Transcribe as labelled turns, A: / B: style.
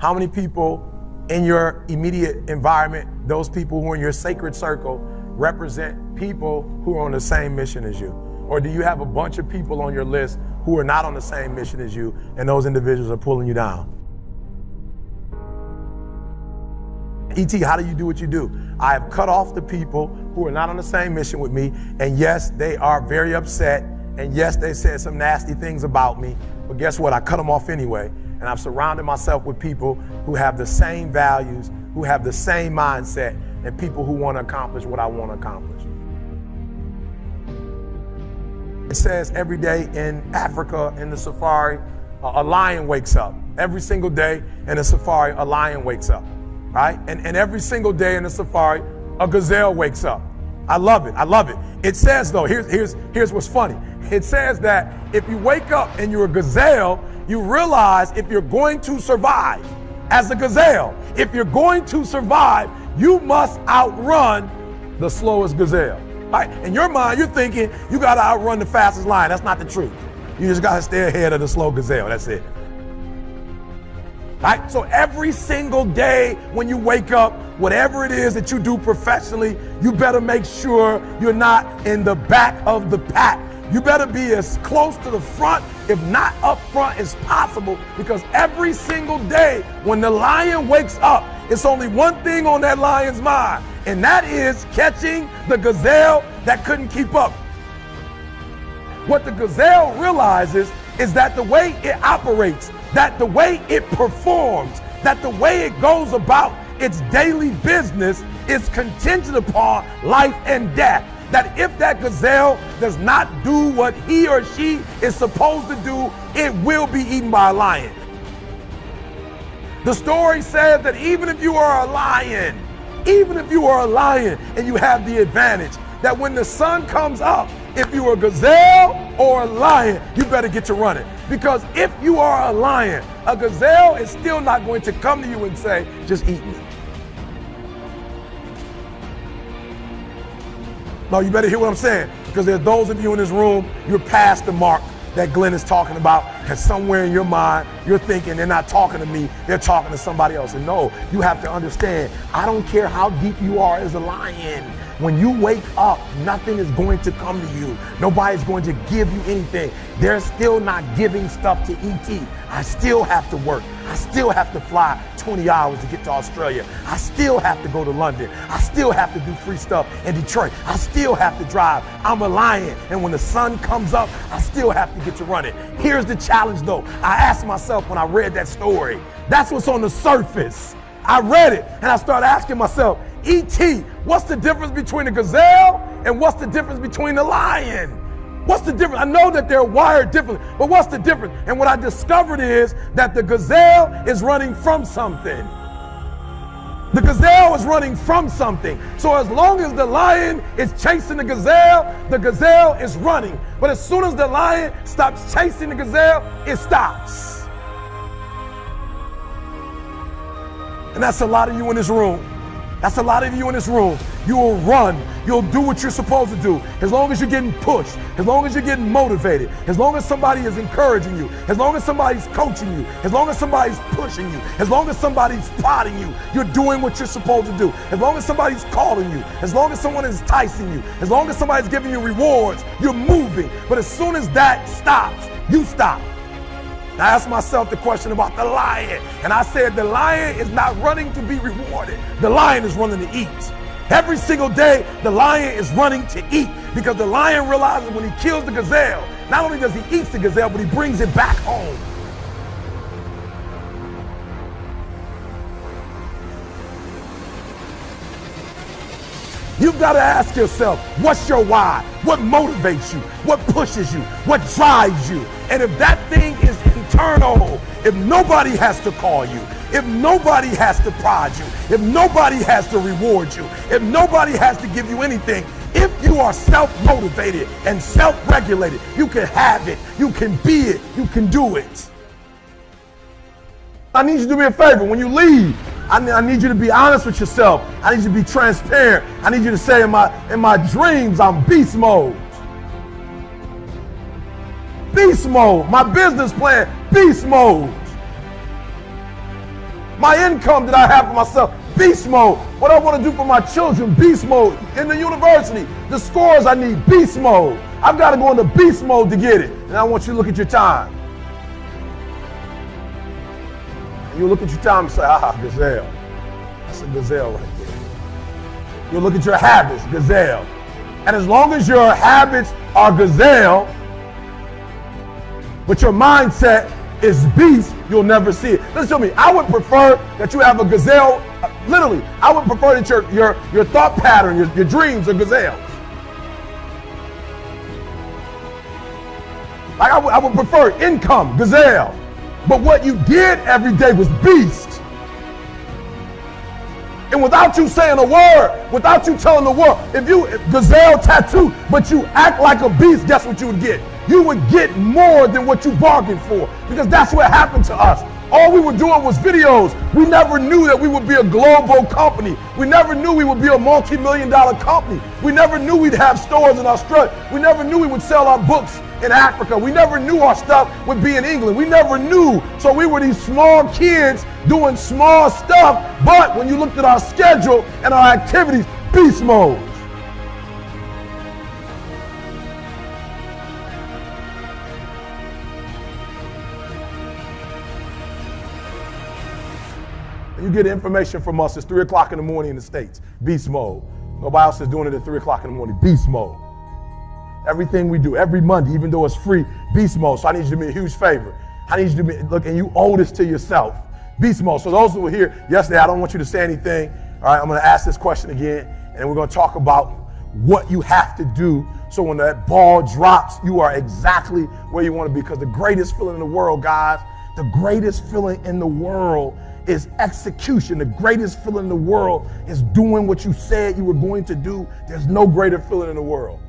A: How many people in your immediate environment, those people who are in your sacred circle, represent people who are on the same mission as you? Or do you have a bunch of people on your list who are not on the same mission as you, and those individuals are pulling you down? E.T., how do you do what you do? I have cut off the people who are not on the same mission with me, and yes, they are very upset, and yes, they said some nasty things about me, but guess what? I cut them off anyway, and I've surrounded myself with people who have the same values, who have the same mindset, and people who want to accomplish what I want to accomplish. It says every day in Africa, in the safari, a lion wakes up. Every single day in the safari, a lion wakes up, right? And every single day in the safari, a gazelle wakes up. I love it. I love it. It says, though, here's what's funny. It says that if you wake up and you're a gazelle, you realize if you're going to survive as a gazelle, if you're going to survive, you must outrun the slowest gazelle. Right? In your mind, you're thinking you got to outrun the fastest lion. That's not the truth. You just got to stay ahead of the slow gazelle. That's it. Right? So every single day when you wake up, whatever it is that you do professionally, you better make sure you're not in the back of the pack. You better be as close to the front, if not up front, as possible, because every single day when the lion wakes up, it's only one thing on that lion's mind, and that is catching the gazelle that couldn't keep up. What the gazelle realizes is that the way it operates, that the way it performs, that the way it goes about its daily business is contingent upon life and death. That if that gazelle does not do what he or she is supposed to do, it will be eaten by a lion. The story says that even if you are a lion and you have the advantage, that when the sun comes up, if you're a gazelle or a lion, you better get to running. Because if you are a lion, a gazelle is still not going to come to you and say, just eat me. No, you better hear what I'm saying, because there's those of you in this room, you're past the mark that Glenn is talking about, and somewhere in your mind, you're thinking they're not talking to me, they're talking to somebody else. And no, you have to understand, I don't care how deep you are as a lion. When you wake up, nothing is going to come to you. Nobody's going to give you anything. They're still not giving stuff to ET. I still have to work. I still have to fly 20 hours to get to Australia. I still have to go to London. I still have to do free stuff in Detroit. I still have to drive. I'm a lion. And when the sun comes up, I still have to get to running. Here's the challenge though. I asked myself when I read that story, that's what's on the surface. I read it and I started asking myself, E.T., what's the difference between a gazelle and what's the difference between a lion? What's the difference? I know that they're wired differently, but what's the difference? And what I discovered is that the gazelle is running from something. The gazelle is running from something. So as long as the lion is chasing the gazelle is running. But as soon as the lion stops chasing the gazelle, it stops. And that's a lot of you in this room. That's a lot of you in this room. You will run. You'll do what you're supposed to do. As long as you're getting pushed, as long as you're getting motivated, as long as somebody is encouraging you, as long as somebody's coaching you, as long as somebody's pushing you, as long as somebody's prodding you, you're doing what you're supposed to do. As long as somebody's calling you, as long as someone is enticing you, as long as somebody's giving you rewards, you're moving. But as soon as that stops, you stop. I asked myself the question about the lion, and I said the lion is not running to be rewarded. The lion is running to eat. Every single day, the lion is running to eat, because the lion realizes when he kills the gazelle, not only does he eat the gazelle, but he brings it back home. You've got to ask yourself, what's your why? What motivates you? What pushes you? What drives you? And if that thing is internal, if nobody has to call you, if nobody has to prod you, if nobody has to reward you, if nobody has to give you anything, if you are self-motivated and self-regulated, you can have it, you can be it, you can do it. I need you to do me a favor. When you leave, I need you to be honest with yourself. I need you to be transparent. I need you to say, in my dreams, I'm beast mode. Beast mode. My business plan, beast mode. My income that I have for myself, beast mode. What I want to do for my children, beast mode. In the university, the scores I need, beast mode. I've got to go into beast mode to get it. And I want you to look at your time. And you look at your time and say, gazelle. That's a gazelle right there. You look at your habits, gazelle. And as long as your habits are gazelle, but your mindset is beast, you'll never see it. Listen to me, I would prefer that you have a gazelle, literally, I would prefer that your thought pattern, your dreams are gazelles. Like I would prefer income, gazelle. But what you did every day was beast. And without you saying a word, without you telling the world, if gazelle tattoo, but you act like a beast, guess what you would get? You would get more than what you bargained for, because that's what happened to us. All we were doing was videos. We never knew that we would be a global company. We never knew we would be a multi-million-dollar company. We never knew we'd have stores in Australia. We never knew we would sell our books in Africa. We never knew our stuff would be in England. We never knew. So we were these small kids doing small stuff. But when you looked at our schedule and our activities, beast mode. You get information from us. It's 3 o'clock in the morning in the States. Beast mode. Nobody else is doing it at 3 o'clock in the morning. Beast mode. Everything we do, every Monday, even though it's free, beast mode. So I need you to do me a huge favor. I need you to be, look, and you owe this to yourself. Beast mode. So those who were here yesterday, I don't want you to say anything. All right, I'm going to ask this question again, and we're going to talk about what you have to do so when that ball drops, you are exactly where you want to be. Because the greatest feeling in the world, guys, the greatest feeling in the world is execution. The greatest feeling in the world is doing what you said you were going to do. There's no greater feeling in the world.